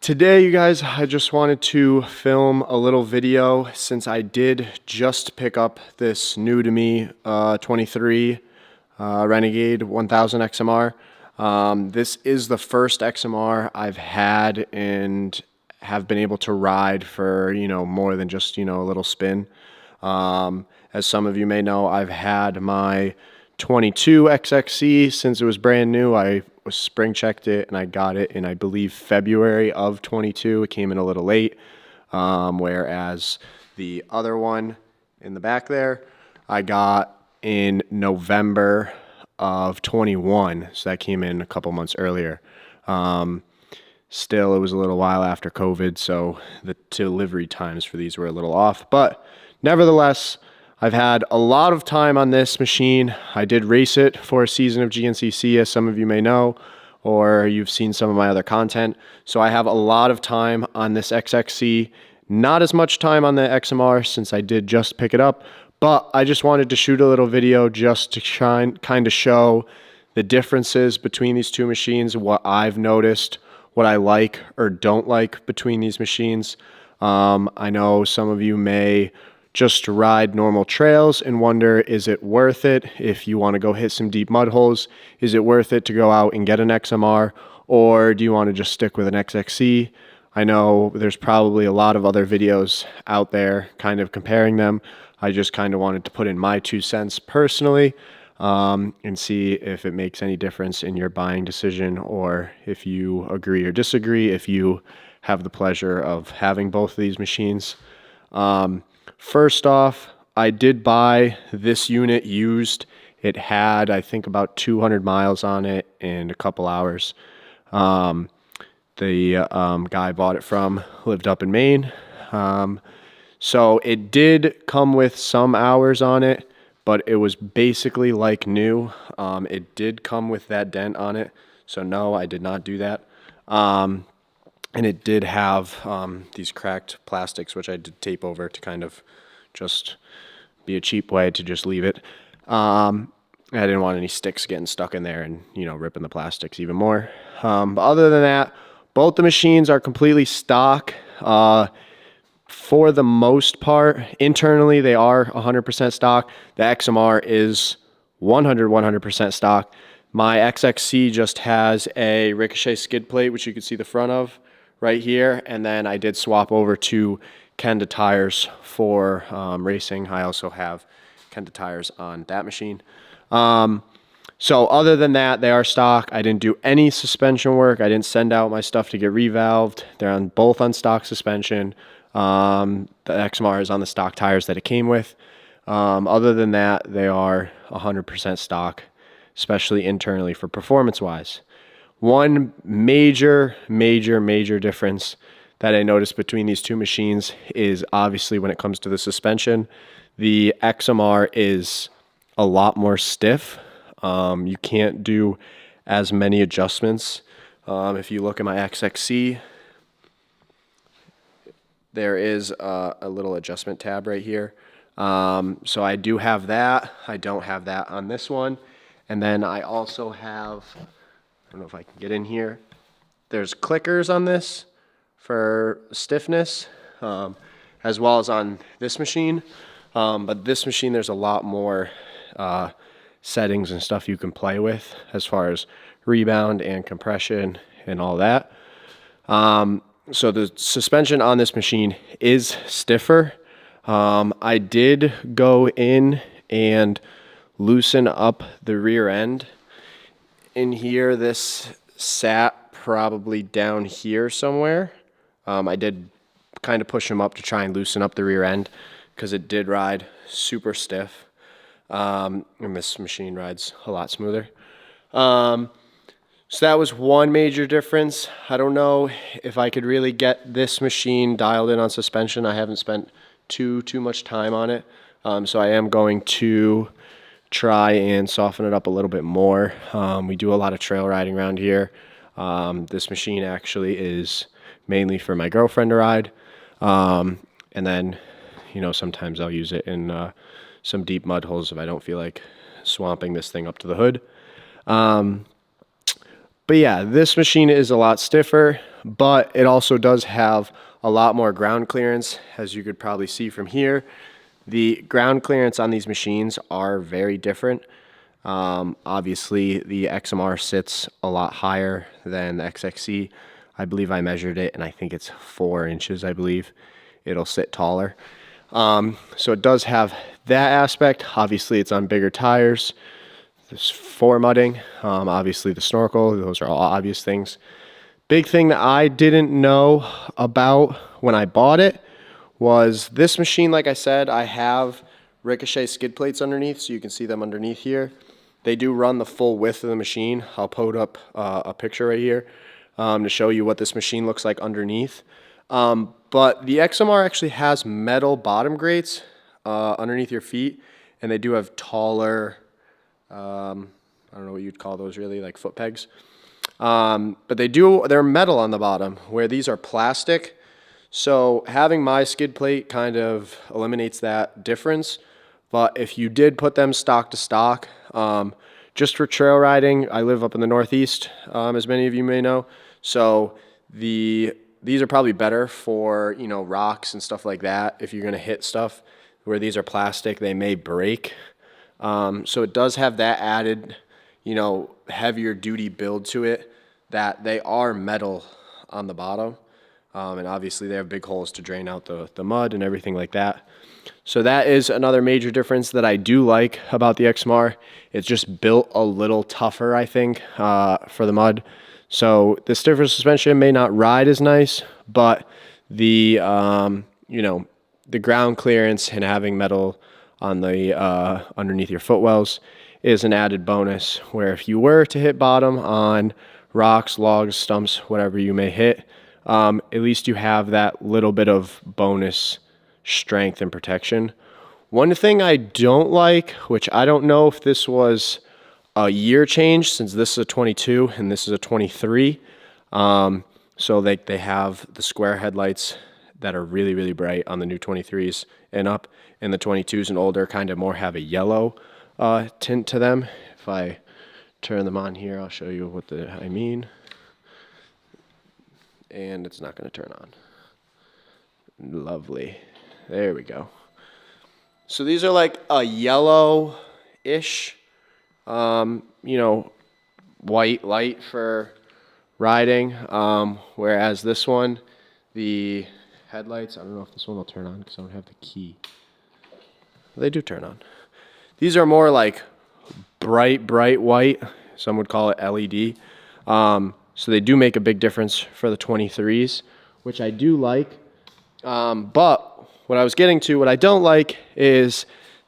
Today, you guys, I just wanted to film a little video since I did just pick up this new to me 23 Renegade 1000 XMR. This is the first XMR I've had and have been able to ride for, more than just, a little spin. As some of you may know, I've had my 22 XXC since it was brand new. I spring checked it and I got it in, I believe, February of 22. It came in a little late, whereas the other one in the back there I got in November of 21, so that came in a couple months earlier. Still, it was a little while after COVID, so the delivery times for these were a little off, but nevertheless, I've had a lot of time on this machine. I did race it for a season of GNCC, as some of you may know, or you've seen some of my other content. So I have a lot of time on this XXC, not as much time on the XMR since I did just pick it up, but I just wanted to shoot a little video just to kind of show the differences between these two machines, what I've noticed, what I like or don't like between these machines. I know some of you may just ride normal trails and wonder, is it worth it? If you want to go hit some deep mud holes, is it worth it to go out and get an XMR? Or do you want to just stick with an XXC? I know there's probably a lot of other videos out there kind of comparing them. I just kind of wanted to put in my 2 cents personally, and see if it makes any difference in your buying decision, or if you agree or disagree, if you have the pleasure of having both of these machines. First off, I did buy this unit used. It had, I think, about 200 miles on it and a couple hours. The guy I bought it from lived up in Maine. So it did come with some hours on it, but it was basically like new. It did come with that dent on it. So no, I did not do that. And it did have these cracked plastics, which I did tape over to kind of just be a cheap way to just leave it. I didn't want any sticks getting stuck in there and, ripping the plastics even more. But other than that, both the machines are completely stock. For the most part, internally, they are 100% stock. The XMR is 100% stock. My XXC just has a Ricochet skid plate, which you can see the front of right here, and then I did swap over to Kenda tires for racing. I also have Kenda tires on that machine. So other than that, they are stock. I didn't do any suspension work. I didn't send out my stuff to get revalved. They're both on stock suspension. The XMR is on the stock tires that it came with. Other than that, they are 100% stock, especially internally for performance-wise. One major difference that I noticed between these two machines is obviously when it comes to the suspension. The XMR is a lot more stiff. You can't do as many adjustments. If you look at my XXC, there is a little adjustment tab right here. So I do have that. I don't have that on this one. And then I also have, I don't know if I can get in here. There's clickers on this for stiffness, as well as on this machine. But this machine, there's a lot more settings and stuff you can play with as far as rebound and compression and all that. So the suspension on this machine is stiffer. I did go in and loosen up the rear end. In here, this sat probably down here somewhere. I did kind of push them up to try and loosen up the rear end because it did ride super stiff. And this machine rides a lot smoother. So that was one major difference. I don't know if I could really get this machine dialed in on suspension. I haven't spent too much time on it. So I am going to try and soften it up a little bit more. We do a lot of trail riding around here. This machine actually is mainly for my girlfriend to ride. And then, sometimes I'll use it in some deep mud holes if I don't feel like swamping this thing up to the hood. But yeah, this machine is a lot stiffer, but it also does have a lot more ground clearance, as you could probably see from here. The ground clearance on these machines are very different. Obviously, the XMR sits a lot higher than the XXC. I believe I measured it, and I think it's 4 inches, I believe. It'll sit taller. So it does have that aspect. Obviously, it's on bigger tires. There's mudding. Obviously, the snorkel. Those are all obvious things. Big thing that I didn't know about when I bought it was this machine. Like I said, I have Ricochet skid plates underneath, so you can see them underneath here. They do run the full width of the machine. I'll put up a picture right here to show you what this machine looks like underneath. But the XMR actually has metal bottom grates underneath your feet, and they do have taller, I don't know what you'd call those really, like foot pegs. But they're metal on the bottom, where these are plastic. So having my skid plate kind of eliminates that difference. But if you did put them stock to stock, just for trail riding, I live up in the Northeast, as many of you may know. So these are probably better for, rocks and stuff like that. If you're going to hit stuff where these are plastic, they may break. So it does have that added, heavier duty build to it, that they are metal on the bottom. And obviously they have big holes to drain out the mud and everything like that. So that is another major difference that I do like about the XMR. It's just built a little tougher, I think, for the mud. So the stiffer suspension may not ride as nice, but the the ground clearance and having metal on the underneath your footwells is an added bonus, where if you were to hit bottom on rocks, logs, stumps, whatever you may hit, at least you have that little bit of bonus strength and protection. One thing I don't like, which I don't know if this was a year change, since this is a 22 and this is a 23. So they have the square headlights that are really, really bright on the new 23s and up, and the 22s and older kind of more have a yellow tint to them. If I turn them on here, I'll show you what I mean. And it's not going to turn on. Lovely. There we go. So these are like a yellow-ish, white light for riding, whereas this one, the headlights, I don't know if this one will turn on because I don't have the key. They do turn on. These are more like bright white. Some would call it LED. So they do make a big difference for the 23s, which I do like. But what I was getting to, what I don't like, is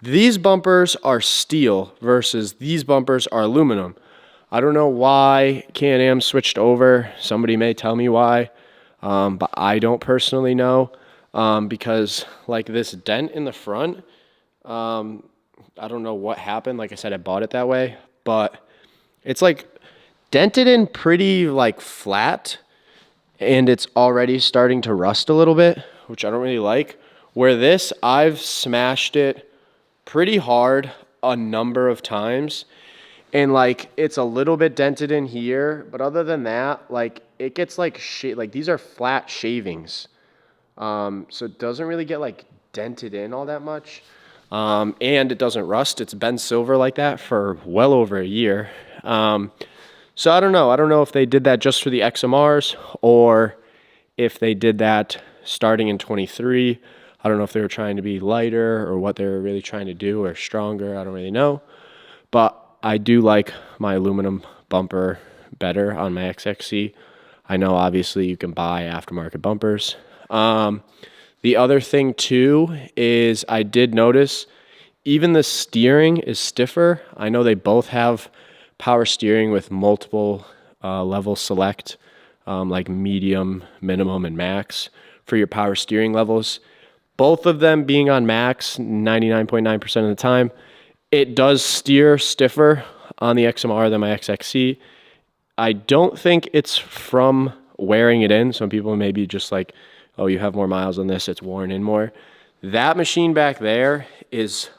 these bumpers are steel versus these bumpers are aluminum. I don't know why Can-Am switched over. Somebody may tell me why, but I don't personally know, because like this dent in the front, I don't know what happened. Like I said, I bought it that way, but it's like dented in pretty like flat, and it's already starting to rust a little bit, which I don't really like. Where this, I've smashed it pretty hard a number of times, and like it's a little bit dented in here, but other than that, like it gets like like these are flat shavings, so it doesn't really get like dented in all that much, and it doesn't rust. It's been silver like that for well over a year. So I don't know if they did that just for the XMRs or if they did that starting in 23. I don't know if they were trying to be lighter or what they were really trying to do, or stronger. I don't really know. But I do like my aluminum bumper better on my XXC. I know obviously you can buy aftermarket bumpers. The other thing too is I did notice even the steering is stiffer. I know they both have power steering with multiple level select, like medium, minimum, and max for your power steering levels. Both of them being on max 99.9% of the time, it does steer stiffer on the XMR than my XXC. I don't think it's from wearing it in. Some people may be just like, oh, you have more miles on this, it's worn in more. That machine back there is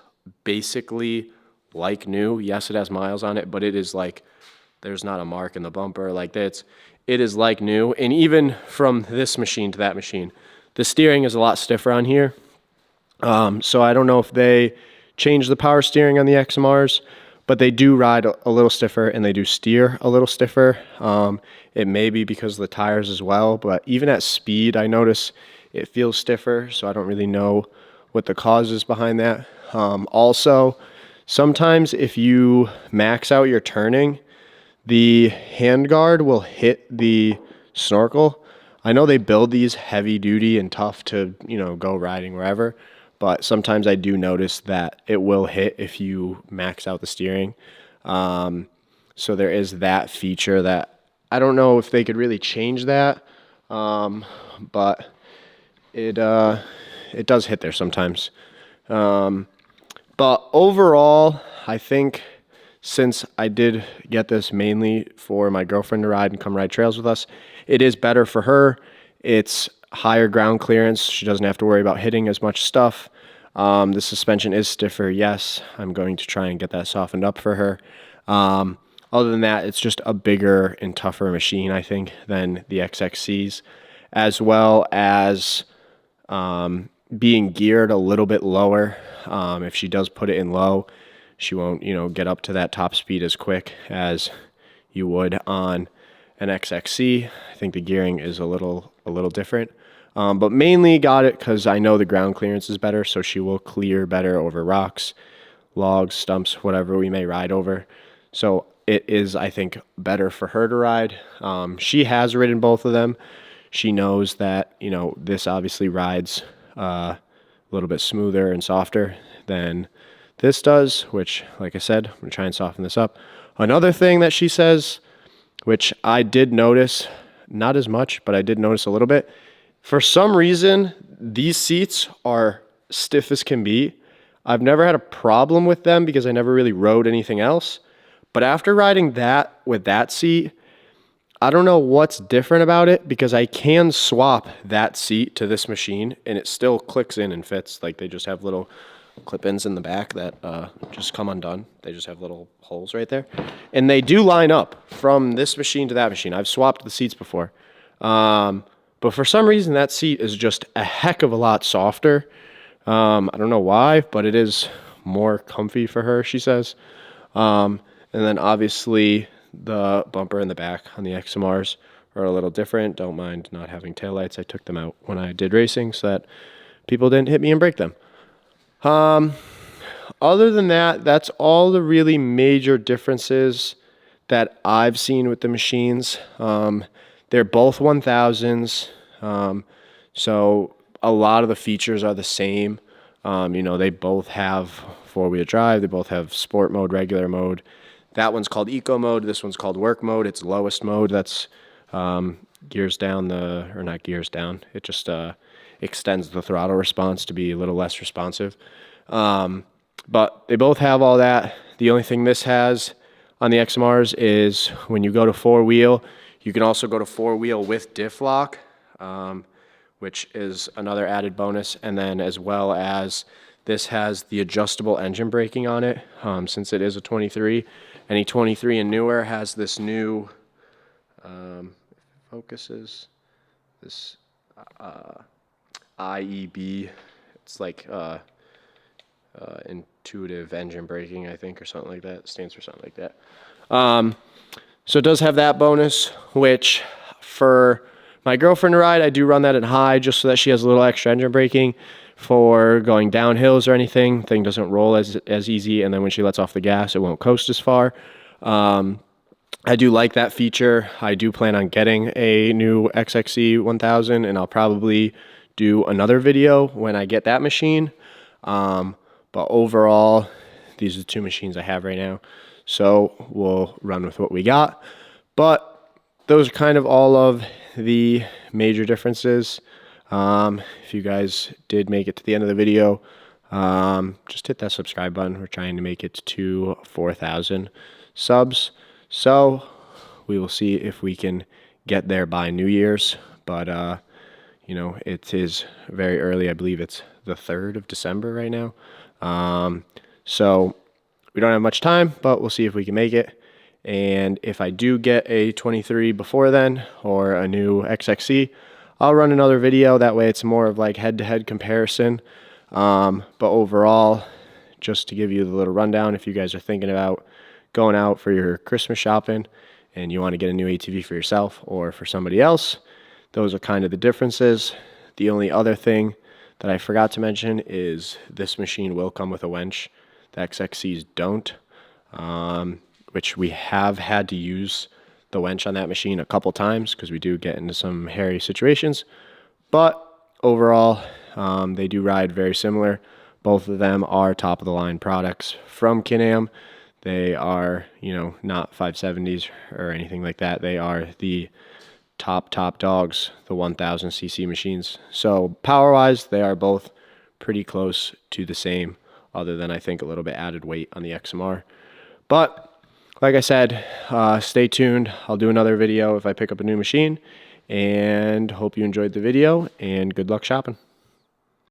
basically like new. Yes, it has miles on it, but it is like there's not a mark in the bumper. Like it is like new. And even from this machine to that machine, the steering is a lot stiffer on here. So I don't know if they changed the power steering on the XMRs, but they do ride a little stiffer and they do steer a little stiffer. It may be because of the tires as well, but even at speed, I notice it feels stiffer. So I don't really know what the cause is behind that. Also, sometimes if you max out your turning, the handguard will hit the snorkel. I know they build these heavy duty and tough to, go riding wherever, but sometimes I do notice that it will hit if you max out the steering. So there is that feature that I don't know if they could really change that, but it does hit there sometimes. But overall, I think since I did get this mainly for my girlfriend to ride and come ride trails with us, it is better for her. It's higher ground clearance. She doesn't have to worry about hitting as much stuff. The suspension is stiffer. Yes, I'm going to try and get that softened up for her. Other than that, it's just a bigger and tougher machine, I think, than the XXCs, as well as being geared a little bit lower. If she does put it in low, she won't, get up to that top speed as quick as you would on an XXC. I think the gearing is a little different. But mainly got it because I know the ground clearance is better, so she will clear better over rocks, logs, stumps, whatever we may ride over. So it is, I think, better for her to ride. She has ridden both of them. She knows that, this obviously rides a little bit smoother and softer than this does, which, like I said, I'm going to try and soften this up. Another thing that she says, which I did notice, not as much, but I did notice a little bit. For some reason, these seats are stiff as can be. I've never had a problem with them because I never really rode anything else. But after riding that with that seat, I don't know what's different about it because I can swap that seat to this machine and it still clicks in and fits. Like they just have little clip-ins in the back that just come undone. They just have little holes right there. And they do line up from this machine to that machine. I've swapped the seats before. But for some reason, that seat is just a heck of a lot softer. I don't know why, but it is more comfy for her, she says. And then obviously the bumper in the back on the XMRs are a little different. Don't mind not having taillights. I took them out when I did racing so that people didn't hit me and break them. Other than that, that's all the really major differences that I've seen with the machines. They're both 1000s. So a lot of the features are the same. They both have four-wheel drive. They both have sport mode, regular mode. That one's called eco mode. This one's called work mode. It's lowest mode. That's gears down or not gears down. It just extends the throttle response to be a little less responsive. But they both have all that. The only thing this has on the XMRs is when you go to four-wheel, you can also go to four-wheel with diff lock, which is another added bonus. And then as well as this has the adjustable engine braking on it, since it is a 23. Any 23 and newer has this new, focuses, this IEB. It's like intuitive engine braking, I think, or something like that. It stands for something like that. So it does have that bonus, which for my girlfriend to ride, I do run that at high just so that she has a little extra engine braking for going down hills or anything. Thing doesn't roll as easy, and then when she lets off the gas, it won't coast as far. I do like that feature. I do plan on getting a new XXC 1000, and I'll probably do another video when I get that machine. But overall, these are the two machines I have right now. So we'll run with what we got. But those are kind of all of the major differences. If you guys did make it to the end of the video, just hit that subscribe button. We're trying to make it to 4,000 subs. So we will see if we can get there by New Year's. But, it is very early. I believe it's the 3rd of December right now. So we don't have much time, but we'll see if we can make it. And if I do get a 23 before then or a new XXC, I'll run another video. That way it's more of like head-to-head comparison. But overall, just to give you the little rundown, if you guys are thinking about going out for your Christmas shopping and you want to get a new ATV for yourself or for somebody else, those are kind of the differences. The only other thing that I forgot to mention is this machine will come with a winch. The XXCs don't, which we have had to use the winch on that machine a couple times because we do get into some hairy situations. But overall, they do ride very similar. Both of them are top of the line products from Can-Am. They are, not 570s or anything like that. They are the top dogs, the 1000cc machines. So power-wise, they are both pretty close to the same, other than I think a little bit added weight on the XMR. But like I said, stay tuned. I'll do another video if I pick up a new machine, and hope you enjoyed the video, and good luck shopping.